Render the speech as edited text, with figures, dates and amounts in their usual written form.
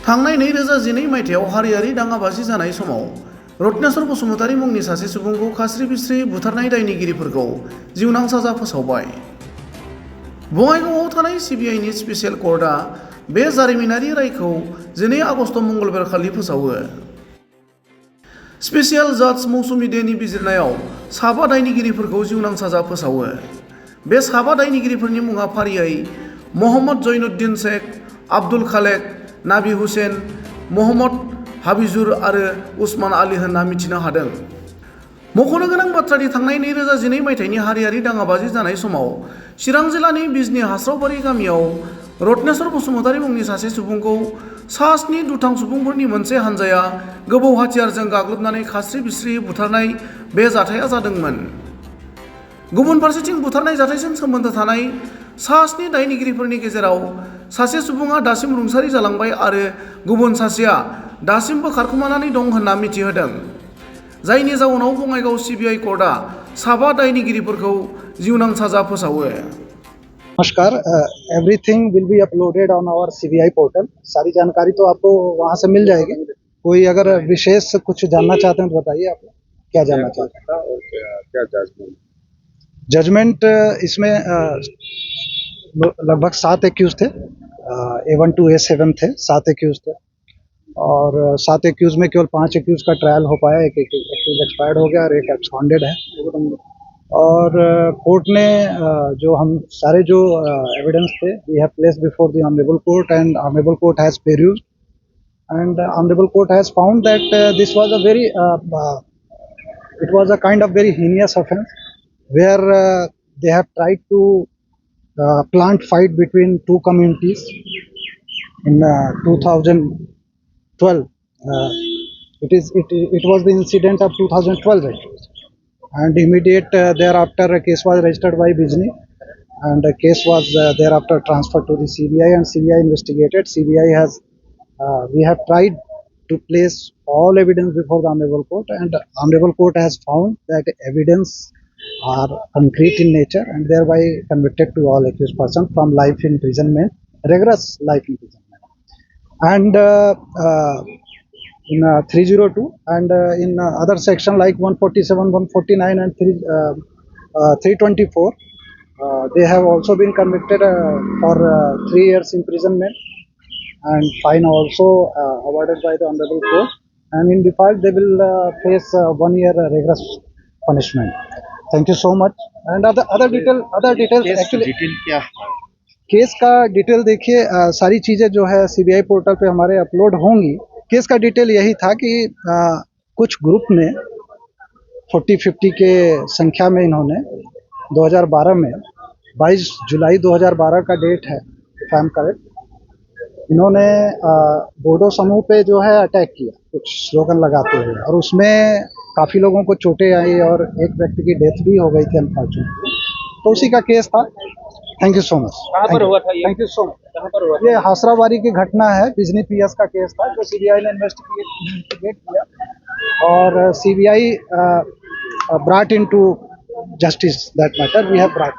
थांनाय 2012 मायथाइयाव हारियारि दाङाबाजि जानाय समाव रत्नेश्वर बसुमतारी मुंनि सासे सुबुंखौ खास्रि बिस्रि बुथारनाय दायनिगिरिफोरखौ जिउनां साजा फोसावबाय। बङाइगावआव थानाय सिबिआइनि स्पेसियेल कर्टआ बे जारिमिनारि रायखौ 12 आगस्ट मंगलबारखालि फोसावो। स्पेसियेल जाज मौसुमी देनि बिजिरनायाव 7 दायनिगिरिफोरखौ जिउनां साजा फोसावो। बे 7 दायनिगिरिफोरनि मुङा फारियै मोहम्मद जैनुद्दीन शेख, आब्दुल खालेक, नाबी हुसैन, मोहम्मद हाबिजुर आरो उस्मान आली होनना मिथिनो हादों। मख'नो गोनां बाथ्रादि थांनाय 2012 मायथाइनि हारियारि दाङाबाजि जानाय समाव चिरां जिल्लानि बिजनी हास्रावबारि गामियाव रत्नेश्वर बसुमतारी मुंनि सासे सुबुंखौ सा 7 दुथां सुबुंफोरनि मोनसे हानजाया गोबौ हाथियारजों गाग्लोबनानै खास्रि बिस्रि बुथारनाय बे जाथाया जादोंमोन। गुबुन फारसेथिं बुथारनाय जाथायजों सोमोन्दो थानाय सा 7 दायनिगिरिफोरनि गेजेराव सासे सुबुङा दासिम रुंसारि जालांबाय आरो गुबुन सासेया दासिमबो खारखोमानानै दं होनना मिथिहोदों। जायनि जाउनाव बङाइगाव सिबिआइ कर्टआ 7 दायनिगिरिफोरखौ जिउनां साजा फोसावो। नमस्कार, everything will be uploaded on our CBI portal. सारी जानकारी तो आपको वहां से मिल जाएगी। कोई अगर विशेष कुछ जानना चाहते हैं तो बताइए, आप क्या जानना चाहते हैं? और क्या जजमेंट इसमें लगभग 7 एक्यूज थे। A1 to A7 थे, 7 एक्यूज थे और 7 एक्यूज में केवल 5 एक्यूज का ट्रायल हो पाया। एक एक्यूज एक्सपायर्ड हो गया और एक एब्सकॉन्डेड है। और कोर्ट ने जो हम सारे जो एविडेंस थे we have placed before the honourable court and honourable court has perused and honourable court has found that this was a very it was a kind of very heinous offense where they have tried to plant fight between two communities in 2012. It was the incident of 2012 actually. And immediate thereafter a case was registered by Bijni and the case was thereafter transferred to the CBI and CBI investigated. CBI has we have tried to place all evidence before the Honorable Court and the Honorable Court has found that evidence are concrete in nature and thereby convicted to all accused persons from life imprisonment, rigorous life imprisonment. And in 302 and in other section like 147, 149 and 324 they have also been convicted for 3 years imprisonment and fine also awarded by the Honorable Court, and in default they will face 1 year rigorous punishment. Thank you so much. And other details actually क्या case का detail देखिए, सारी चीज़ें जो है CBI portal पे हमारे upload होंगी। केस का डिटेल यही था कि कुछ ग्रुप ने 40-50 के संख्या में इन्होंने 2012 में 22 जुलाई 2012 का डेट है इफ आई एम करेक्ट, इन्होंने बोडो समूह पे जो है अटैक किया कुछ स्लोगन लगाते हुए और उसमें काफ़ी लोगों को चोटें आई और एक व्यक्ति की डेथ भी हो गई थी अनफॉर्चुनेटली। तो उसी का केस था। Thank you so much. कहाँ पर हुआ था ये? Thank you so much. कहाँ पर हुआ? ये हासराबारी की घटना है। बिजनी पीएस का केस था जो सीबीआई ने इन्वेस्टिगेट किया और CBI brought into justice that matter we have brought.